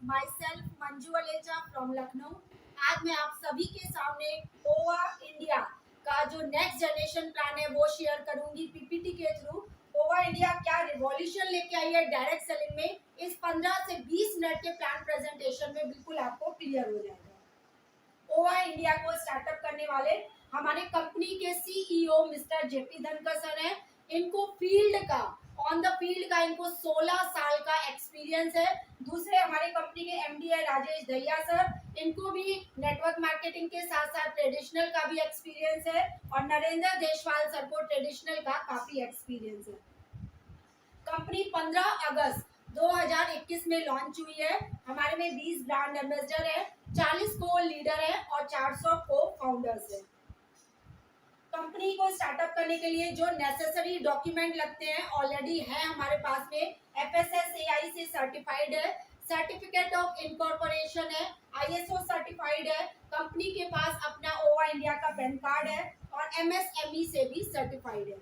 My self Manju Alecha from Lucknow. आज मैं आप सभी के सामने ओवा इंडिया का जो नेक्स्ट जनरेशन प्लान है वो शेयर करूंगी पीपीटी के थ्रू। ओवा इंडिया क्या रिवॉल्यूशन लेके आई है डायरेक्ट सेलिंग में, इस 15 से 20 मिनट के प्लान प्रेजेंटेशन में बिल्कुल आपको क्लियर हो जाएगा। ओवा इंडिया को स्टार्टअप करने वाले हमारे कंपनी के सीईओ मिस्टर जेपी धनकर सर हैं। इनको फील्ड का ऑन द फील्ड का इनको 16 साल का एक्सपीरियंस है। दूसरे हमारे कंपनी के एमडी है राजेश दहिया सर, इनको भी नेटवर्क मार्केटिंग के साथ साथ ट्रेडिशनल का भी एक्सपीरियंस है। और नरेंद्र देशवाल सर को ट्रेडिशनल का काफी एक्सपीरियंस है। कंपनी 15 अगस्त 2021 में लॉन्च हुई है। हमारे में 20 ब्रांड एम्बेसडर है, 40 को लीडर है और 400 को फाउंडर्स है। कंपनी को स्टार्टअप करने के लिए जो नेसेसरी डॉक्यूमेंट लगते हैं ऑलरेडी है हमारे पास में। एफएसएसएआई से सर्टिफाइड है, सर्टिफिकेट ऑफ इनकॉर्पोरेशन है, आईएसओ सर्टिफाइड है, कंपनी के पास अपना ओवा इंडिया का पैन कार्ड है और एमएसएमई से भी सर्टिफाइड है।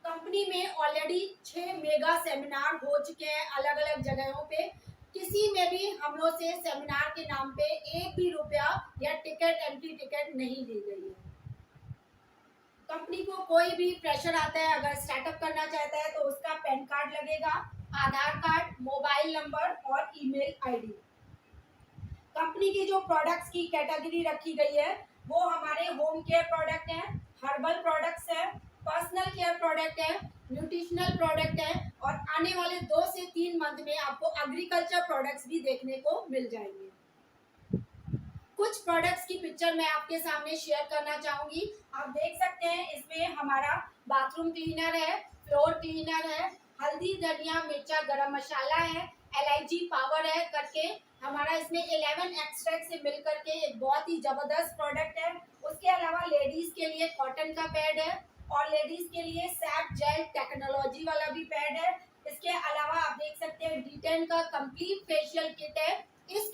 कंपनी में ऑलरेडी 6 मेगा सेमिनार हो चुके हैं अलग अलग जगहों पे। किसी में भी हम लोग से सेमिनार के नाम पे एक भी रुपया या टिकट एंट्री टिकट नहीं ली गई है। कंपनी को कोई भी प्रेशर आता है अगर स्टार्टअप करना चाहता है तो उसका पैन कार्ड लगेगा, आधार कार्ड, मोबाइल नंबर और ईमेल आईडी। कंपनी की जो प्रोडक्ट्स की कैटेगरी रखी गई है वो हमारे होम केयर प्रोडक्ट हैं, हर्बल प्रोडक्ट्स हैं, पर्सनल केयर प्रोडक्ट है, न्यूट्रिशनल प्रोडक्ट है और आने वाले 2 से 3 मंथ में आपको एग्रीकल्चर प्रोडक्ट्स भी देखने को मिल जाएंगे। कुछ प्रोडक्ट्स की पिक्चर मैं आपके सामने शेयर करना चाहूंगी। आप देख सकते हैं इसमें हमारा बाथरूम क्लीनर है, फ्लोर क्लीनर है, हल्दी धनिया मिर्चा गरम मसाला है, एलआईजी पावर है करके हमारा इसमें 11 एक्सट्रैक्ट से मिल करके एक बहुत ही जबरदस्त प्रोडक्ट है। उसके अलावा लेडीज के लिए कॉटन का पैड है और लेडीज के लिए सैप जेल टेक्नोलॉजी वाला भी पैड है। इसके अलावा आप देख सकते हैं D10 का कंप्लीट फेशियल किट है। इस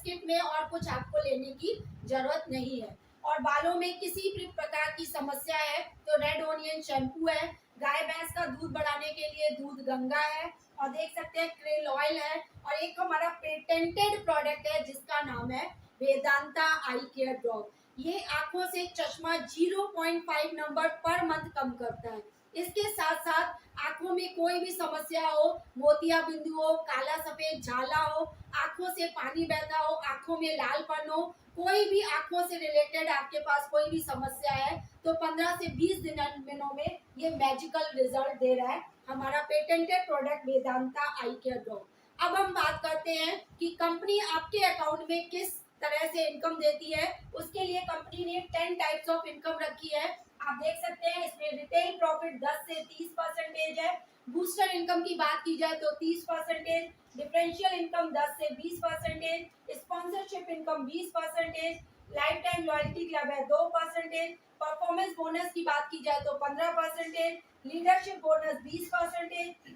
किट में और कुछ आपको लेने की जरूरत नहीं है। और बालों में किसी भी प्रकार की समस्या है तो रेड ओनियन शैम्पू है, गाय भैंस का दूध बढ़ाने के लिए दूध गंगा है और देख सकते हैं क्रेल ऑयल है और एक हमारा पेटेंटेड प्रोडक्ट है जिसका नाम है वेदांता आई केयर ड्रॉप। ये आंखों से चश्मा 0.5 नंबर पर मंथ कम करता है। इसके साथ साथ आंखों में कोई भी समस्या हो, मोतिया बिंदु हो, काला सफेद झाला हो, आंखों से पानी बहता हो, आंखों में लालपन हो, कोई भी आंखों से रिलेटेड आपके पास कोई भी समस्या है तो 15 से 20 दिनों में ये मैजिकल रिजल्ट दे रहा है हमारा पेटेंटेड प्रोडक्ट वेदांता आई केयर ड्रॉप। अब हम बात करते हैं कि कंपनी आपके अकाउंट में किस तरह से इनकम देती है। उसके लिए कंपनी ने 10 टाइप्स ऑफ इनकम रखी है। आप देख सकते हैं इसमें रिटेल प्रॉफिट 10 से 30% है, बूस्टर इनकम की बात की जाए तो 30%, डिफरेंशियल इनकम 10 से 20%, sponsorship income 20%, life time loyalty club है 2%, परफॉर्मेंस बोनस की बात की जाए तो 15%, लीडरशिप बोनस 20%,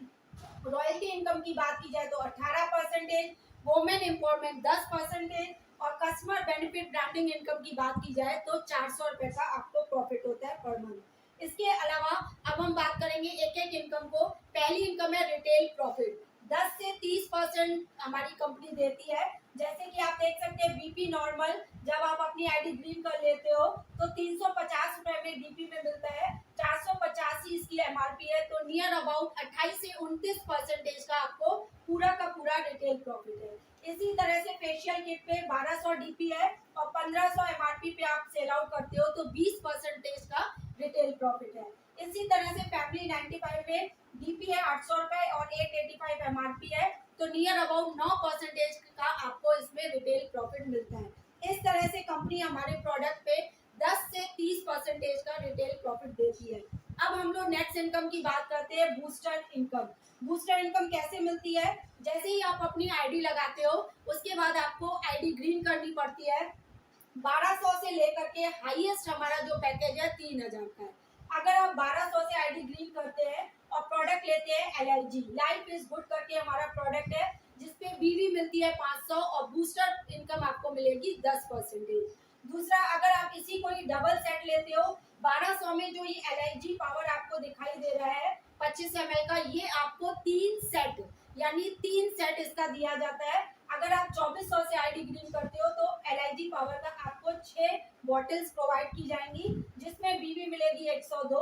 रॉयल्टी इनकम की बात की जाए तो 18%, वोमेन एम्पावरमेंट 10% और कस्टमर बेनिफिट ब्रांडिंग इनकम की बात की जाए तो 400 रुपए का आपको प्रॉफिट होता है पर मंथ। इसके अलावा अब हम बात करेंगे एक एक इनकम को। पहली इनकम है रिटेल प्रॉफिट, 10 से 30% हमारी कंपनी देती है। जैसे कि आप देख सकते हैं बीपी नॉर्मल जब आप अपनी आईडी ग्रीन कर लेते हो तो 350 रुपए में डीपी में मिलता है, 485 इसकी एमआरपी है तो नियर अबाउट 28 से 29% का आपको पूरा का पूरा रिटेल प्रॉफिट है। इसी तरह से फेशियल किट पे 1200 डीपी है और 1500 एमआरपी पे आप सेल आउट करते हो तो 20% का रिटेल प्रॉफिट है। इसी तरह से फैमिली 95 में डीपी है 800 रुपए और 885 एमआरपी है तो नियर अबाउट 9% का आपको इसमें रिटेल प्रॉफिट मिलता है। इस तरह से कंपनी हमारे प्रोडक्ट पे 10 से 30% का रिटेल प्रॉफिट देती है। अब हम लोग नेक्स्ट इनकम की बात करते हैं बूस्टर इनकम। बूस्टर इनकम कैसे मिलती है? जैसे ही आप अपनी आईडी लगाते हो उसके बाद आपको आईडी ग्रीन करनी पड़ती है। 1200 से लेकर के हाईएस्ट हमारा जो पैकेज है 3000 का है। अगर आप 1200 से आईडी ग्रीन करते हैं और प्रोडक्ट लेते हैं एलआईजी लाइफ इज गुड करके हमारा प्रोडक्ट है जिसपे बीवी मिलती है 500 और बूस्टर इनकम आपको मिलेगी 10%। दूसरा अगर आप इसी को ही डबल सेट लेते हो 1200 में जो ये एलआईजी पावर आपको दिखाई दे रहा है 25 ml का, ये आपको 3 सेट यानी 3 सेट इसका दिया जाता है। अगर आप 2400 से आईडी ग्रीन करते हो तो LIG पावर का आपको 6 बॉटल्स प्रोवाइड की जाएंगी, जिसमें बीवी मिलेगी 1002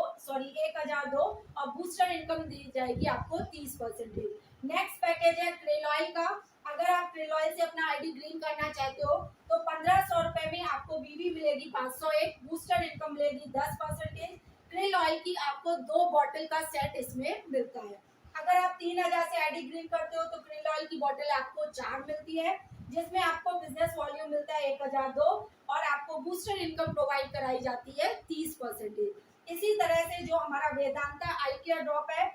और बूस्टर इनकम दी जाएगी आपको 30%। नेक्स्ट पैकेज है क्रेल ऑयल का। अगर आप क्रेल ऑयल से अपना आईडी ग्रीन करना चाहते हो तो 1500 रुपए में आपको बीवी मिलेगी 501, बूस्टर इनकम मिलेगी 10%। क्रेल ऑयल की आपको 2 बॉटल का सेट इसमें मिलता है। अगर आप 3000 से आईडी ग्रीन करते हो तो क्रेल ऑयल की बॉटल आपको 4 मिलती है, जिसमें आपको बिजनेस वॉल्यूम मिलता है 1002 और आपको बूस्टर इनकम प्रोवाइड कराई जाती है 30%। इसी तरह से जो हमारा वेदांता आई केयर ड्रॉप है,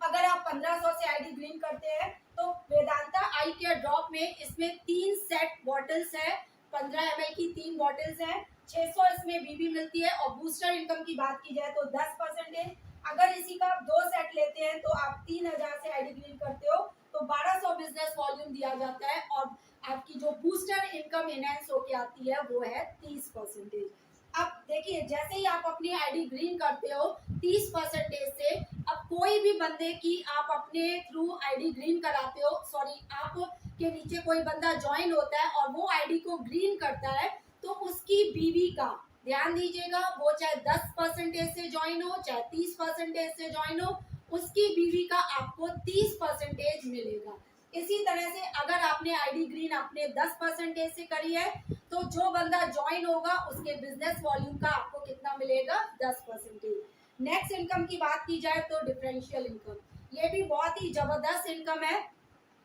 अगर आप 1500 से आईडी ग्रीन करते हैं तो वेदांता आई केयर ड्रॉप में इसमें 3 सेट बॉटल्स है, 15 ml की 3 बॉटल्स है, 600 इसमें बीबी मिलती है और बूस्टर इनकम की बात की जाए तो 10%। अगर इसी का आप 2 सेट लेते हैं तो आप 3000 से आईडी ग्रीन करते हो तो 1200 बिजनेस वॉल्यूम दिया जाता है और आपकी जो बूस्टर इनकम इनहेंस होके आती है वो है 30%। अब देखिए, जैसे ही आप अपनी आईडी ग्रीन करते हो 30% से, अब कोई भी बंदे की आप अपने थ्रू आईडी ग्रीन कराते हो, सॉरी आप के नीचे कोई बंदा ज्वाइन होता है और वो आईडी को ग्रीन करता है तो उसकी बीवी का ध्यान दीजिएगा, वो चाहे 10% से ज्वाइन हो चाहे 30% से ज्वाइन हो, उसकी बीवी का आपको 30% मिलेगा। इसी तरह से अगर आपने आईडी ग्रीन अपने 10% से करी है तो जो बंदा ज्वाइन होगा उसके बिजनेस वॉल्यूम का आपको कितना मिलेगा, 10%। नेक्स्ट इनकम की बात की जाए तो डिफरेंशियल इनकम, ये भी बहुत ही जबरदस्त इनकम है।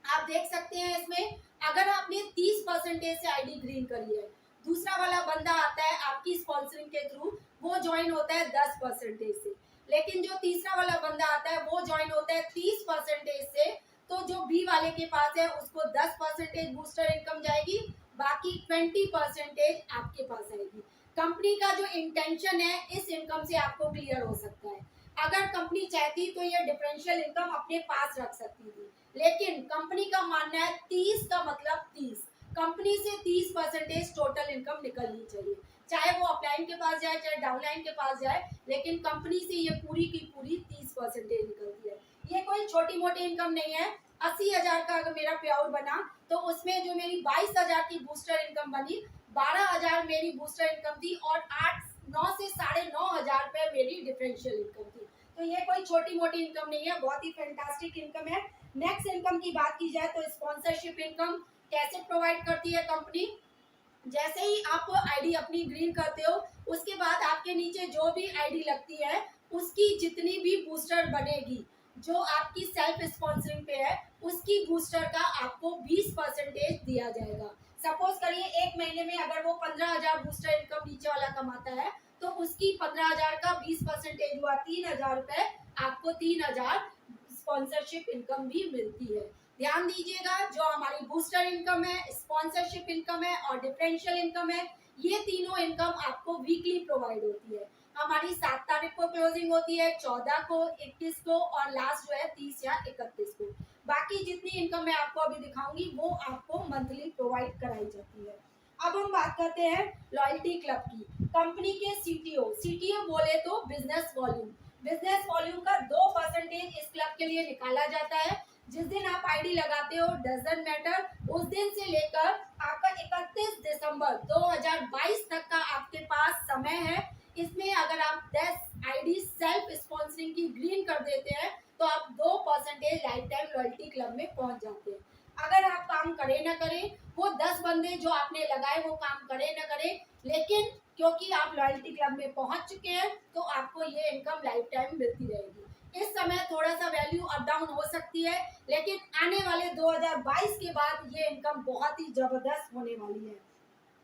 आप देख सकते हैं इसमें अगर आपने 30% से आईडी ग्रीन करी है, दूसरा वाला बंदा आता है आपकी स्पॉन्सरिंग के थ्रू, वो ज्वाइन होता है 10% से, लेकिन जो तीसरा वाला बंदा आता है वो ज्वाइन होता है 30% से, तो जो बी वाले के पास है उसको 10% बूस्टर इनकम जाएगी, बाकी 20% आपके पास आएगी। कंपनी का जो इंटेंशन है इस इनकम से आपको क्लियर हो सकता है। अगर कंपनी चाहती तो ये डिफरेंशियल इनकम अपने पास रख सकती थी, लेकिन कंपनी का मानना है 30 का मतलब 30, कंपनी से 30% टोटल इनकम निकलनी चाहिए, चाहे वो अपलाइन के पास जाए चाहे डाउनलाइन के पास जाए, लेकिन कंपनी से ये पूरी की पूरी 30% निकलती है। ये कोई छोटी मोटी इनकम नहीं है। 80,000 का अगर मेरा पे आउट बना तो उसमें जो मेरी 22,000 की बूस्टर इनकम बनी, 12,000 मेरी बूस्टर इनकम थी और 8-9 से 9,500 रुपए मेरी डिफरेंशियल इनकम थी। तो ये कोई छोटी मोटी इनकम नहीं है, बहुत ही फैंटास्टिक इनकम है। नेक्स्ट इनकम की बात की जाए तो स्पॉन्सरशिप इनकम कैसे प्रोवाइड करती है कंपनी, जैसे ही आप आईडी अपनी ग्रीन करते हो उसके बाद आपके नीचे जो भी आईडी लगती है उसकी जितनी भी बूस्टर बनेगी, जो आपकी सेल्फ स्पॉन्सरिंग पे है उसकी बूस्टर का आपको 20% दिया जाएगा। सपोज करिए एक महीने में अगर वो 15,000 बूस्टर इनकम नीचे वाला कमाता है तो उसकी 15,000 का 20% हुआ 3,000 रुपए, आपको 3,000 स्पॉन्सरशिप इनकम भी मिलती है। ध्यान दीजिएगा, जो हमारी बूस्टर इनकम है, स्पॉन्सरशिप इनकम है और डिफरेंशियल इनकम है, ये तीनों इनकम आपको वीकली प्रोवाइड होती है। हमारी 7 तारीख को क्लोजिंग होती है, 14 को, 21 को और लास्ट जो है 30 या 31 को। बाकी जितनी इनकम मैं आपको अभी दिखाऊंगी वो आपको मंथली प्रोवाइड कराई जाती है। अब हम बात करते हैं लॉयल्टी क्लब की। कंपनी के सीटीओ बोले तो बिजनेस वॉल्यूम का 2% इस क्लब के लिए निकाला जाता है। जिस दिन आप आईडी लगाते हो डजंट मैटर, उस दिन से लेकर आपका 31 दिसंबर 2022 तक का आपके पास समय है। इसमें अगर आप 10 आईडी सेल्फ स्पॉन्सरिंग की ग्रीन कर देते हैं तो आप 2% लाइफ टाइम लॉयल्टी क्लब में पहुंच जाते हैं। अगर आप काम करें ना करें, वो 10 बंदे जो आपने लगाए वो काम करें ना करें, लेकिन क्योंकि आप लॉयल्टी क्लब में पहुंच चुके हैं तो आपको ये इनकम लाइफ टाइम मिलती रहेगी। इस समय थोड़ा सा वैल्यू अप डाउन हो सकती है, लेकिन आने वाले 2022 के बाद ये इनकम बहुत ही जबरदस्त होने वाली है।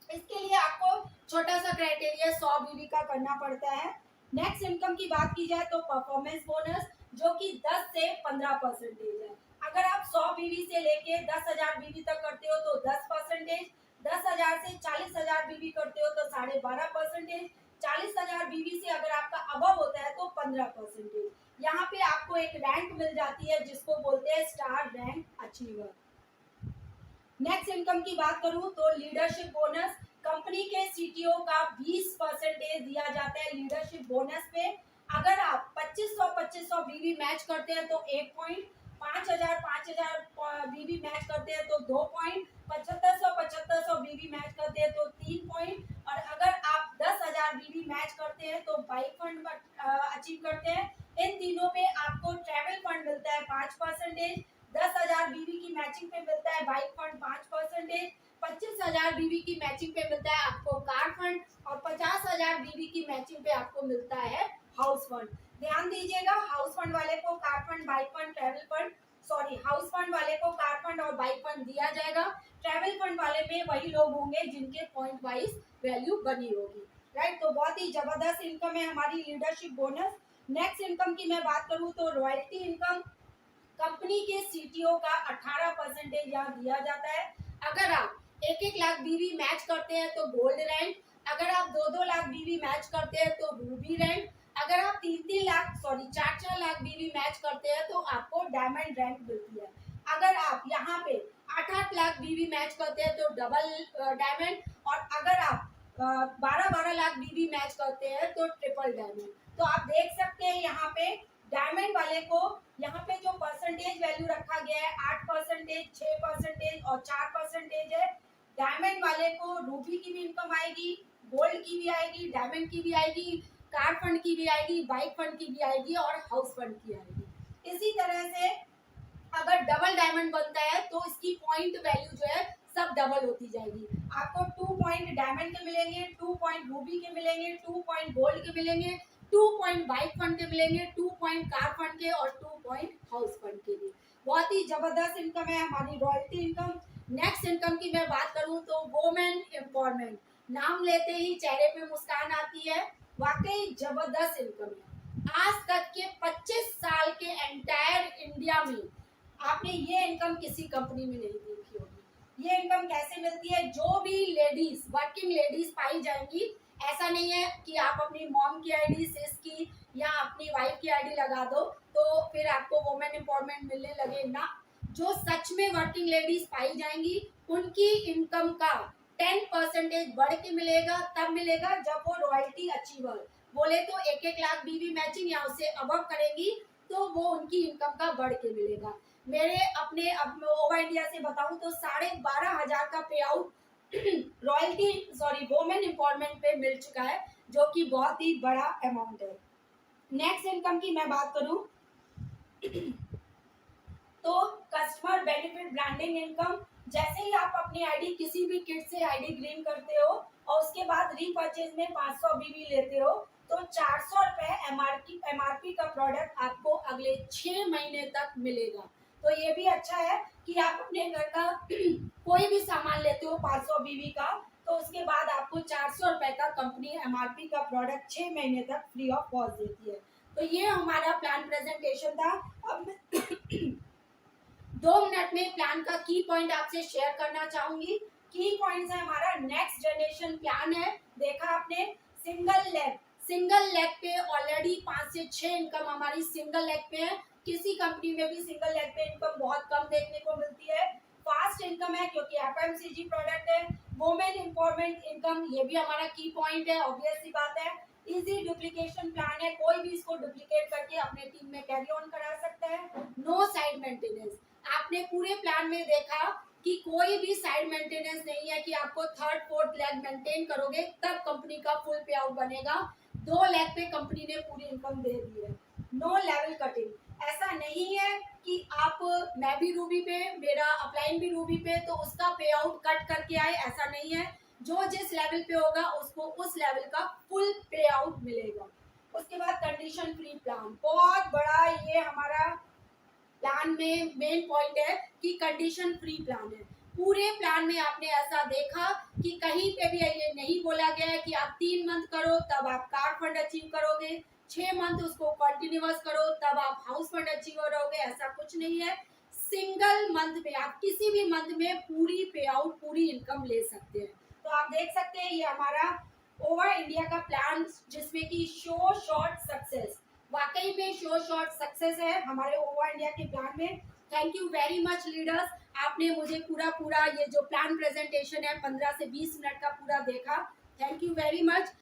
इसके लिए आपको छोटा सा क्राइटेरिया 100 बीवी का करना पड़ता है। नेक्स्ट इनकम की बात की जाए तो परफॉर्मेंस बोनस, जो कि 10 से 15% है। अगर आप 100 बीवी से लेके 10,000 बीवी तक करते हो तो 10%, 10,000 से 40,000 बीवी करते हो तो 12.5%, 40,000 बीवी से अगर आपका अबव होता है तो 15%। यहाँ पे आपको एक रैंक मिल जाती है जिसको बोलते हैं star rank achiever. Next income की बात करूं तो लीडरशिप बोनस, कंपनी के सीटीओ का 20% दिया जाता है लीडरशिप बोनस पे। अगर आप 2500 बीवी मैच करते हैं तो 1 पॉइंट, 5000 बीबी मैच करते हैं तो 2 पॉइंट, 7500 बीबी मैच करते हैं तो 3 पॉइंट, और अगर आप 10,000 बीबी मैच करते हैं तो बाइक फंड अचीव करते हैं। इन तीनों में आपको ट्रैवल फंड मिलता है 5%, 10,000 बीबी की मैचिंग पे मिलता है बाइक फंड 5%, 25,000 बीबी की मैचिंग पे मिलता है आपको कार फंड, और 50,000 बीबी की मैचिंग पे आपको मिलता है हाउस फंड। ध्यान दीजिएगा, हाउस फंड वाले को car fund, bike fund, travel fund, sorry, house fund वाले को कार फंड और बाइक फंड दिया जाएगा। ट्रैवल फंड वाले में वही लोग होंगे जिनके पॉइंट वाइज वैल्यू बनी होगी, राइट। तो बहुत ही जबरदस्त इनकम है हमारी लीडरशिप बोनस। नेक्स्ट इनकम की मैं बात करूं तो रॉयल्टी इनकम, कंपनी के सीटीओ का 18% यहाँ दिया जाता है। अगर आप 1-1 लाख बीवी मैच करते हैं तो गोल्ड रैंक, अगर आप 2-2 लाख बीवी मैच करते हैं तो रूबी रैंक, अगर आप 4-4 लाख बीवी मैच करते हैं तो आपको डायमंड रैंक मिलती है। अगर आप यहाँ पे 8-8 लाख बीवी मैच करते हैं तो डबल डायमंड, और अगर आप 12-12 लाख बीवी मैच करते हैं तो ट्रिपल डायमंड। तो आप देख सकते हैं यहाँ पे डायमंड वाले को यहाँ पे जो परसेंटेज वैल्यू रखा गया है 8%, 6% और 4% है। डायमंड वाले को रूबी की भी इनकम आएगी, गोल्ड की भी आएगी, डायमंड की भी आएगी, कार फंड की भी आएगी, बाइक फंड की भी आएगी और हाउस फंड की आएगी। इसी तरह से अगर डबल डायमंड बनता है तो इसकी पॉइंट वैल्यू जो है सब डबल होती जाएगी। आपको 2 पॉइंट डायमंड के मिलेंगे, 2 पॉइंट रूबी के मिलेंगे, 2 पॉइंट गोल्ड के मिलेंगे, 2 पॉइंट बाइक फंड के मिलेंगे, 2 पॉइंट कार फंड के और 2 पॉइंट हाउस फंड के लिए। बहुत ही जबरदस्त इनकम है हमारी रॉयल्टी इनकम। नेक्स्ट इनकम की मैं बात करूं तो वोमेन एम्पावरमेंट, नाम लेते ही चेहरे पे मुस्कान आती है, वाकई जबरदस्त इनकम है। आज तक के 25 साल के एंटायर इंडिया में आपने ये इनकम किसी कंपनी में नहीं देखी होगी। ये इनकम कैसे मिलती है? जो भी लेडीज, वर्किंग लेडीज पाई जाएंगी, ऐसा नहीं है कि आप अपनी मॉम की आईडी, सिस की या अपनी वाइफ की आईडी लगा दो तो फिर आपको वुमेन एम्पावरमेंट मिलने लगे ना। जो सच में वर्किंग लेडीज पाई जाएंगी उनकी इनकम का 10% बढ़ के मिलेगा, तब मिलेगा जब वो रॉयल्टी अचीवर बोले तो 1-1 लाख बीवी मैचिंग या उससे अबव करेंगी तो वो उनकी इनकम का बढ़ के मिलेगा। मेरे अपने अब ओवर इंडिया से बताऊं तो 12,500 का पे out royalty sorry women empowerment पे मिल चुका है, जो कि बहुत ही बड़ा अमाउंट है। नेक्स्ट इनकम की मैं बात करूं तो कस्टमर बेनिफिट ब्रांडिंग इनकम, जैसे ही आप अपनी आईडी किसी भी किट से आईडी ग्रीन करते हो और उसके बाद रीपरचेज में 500 बीबी लेते हो तो 400 रुपए एमआरपी का प्रोडक्ट आपको अगले 6 महीने तक मिलेगा। तो ये भी अच्छा है कि आप अपने घर का कोई भी सामान लेते हो 500 बीबी का तो उसके बाद आपको 400 रुपए का कंपनी एमआरपी का प्रोडक्ट 6 महीने तक फ्री ऑफ कॉस्ट देती है। तो ये हमारा प्लान प्रेजेंटेशन था। अब 2 मिनट में प्लान का की पॉइंट आपसे शेयर करना चाहूंगी। की पॉइंट्स है हमारा नेक्स्ट जनरेशन प्लान है। देखा आपने, सिंगल लेग पे ऑलरेडी 5 से 6 इनकम हमारी सिंगल लेग पे है। किसी कंपनी में भी सिंगल लेग पे इनकम बहुत कम देखने को मिलती है। फास्ट इनकम है क्योंकि एफएमसीजी प्रोडक्ट है। वुमेन एम्पावरमेंट इनकम, ये भी हमारा की पॉइंट है, ऑब्वियस सी बात है। इजी डुप्लीकेशन प्लान है, कोई भी इसको डुप्लीकेट करके अपने टीम में कैरी ऑन करा सकता है। नो साइड मेंटेनेंस, आपने पूरे प्लान में देखा कि कोई भी साइड मेंटेनेंस नहीं है कि आपको 3rd 4th लेग मेंटेन करोगे तब कंपनी का फुल पे आउट बनेगा। 2 लेग पे कंपनी ने पूरी इनकम दे दी है। नो लेवल कटिंग, ऐसा नहीं है कि आप मैं भी रूबी पे, मेरा अपलाइन भी रूबी पे तो उसका पे आउट कट करके आए, ऐसा नहीं है। जो जिस लेवल पे होगा उसको उस लेवल का फुल पे आउट मिलेगा। उसके बाद कंडीशन फ्री प्लान, बहुत बड़ा ये हमारा प्लान में मेन पॉइंट है कि कंडीशन फ्री प्लान है। पूरे प्लान में आपने ऐसा देखा कि कहीं पे भी ये नहीं बोला गया है कि आप 3 मंथ करो तब आप कार फंड अचीव करोगे, 6 मंथ उसको कंटिन्यूअस करो तब आप हाउस फंड अचीव करोगे, ऐसा कुछ नहीं है। सिंगल मंथ में आप किसी भी मंथ में पूरी पे आउट, पूरी इनकम ले सकते हैं। तो आप देख सकते हैं ये हमारा ओवर इंडिया का प्लान जिसमें कि शो शॉर्ट सक्सेस, वाकई में शो शॉर्ट सक्सेस है हमारे ओवर इंडिया के प्लान में। Thank you very much leaders, आपने मुझे पूरा ये जो प्लान प्रेजेंटेशन है 15 से 20 मिनट का पूरा देखा। Thank you very much.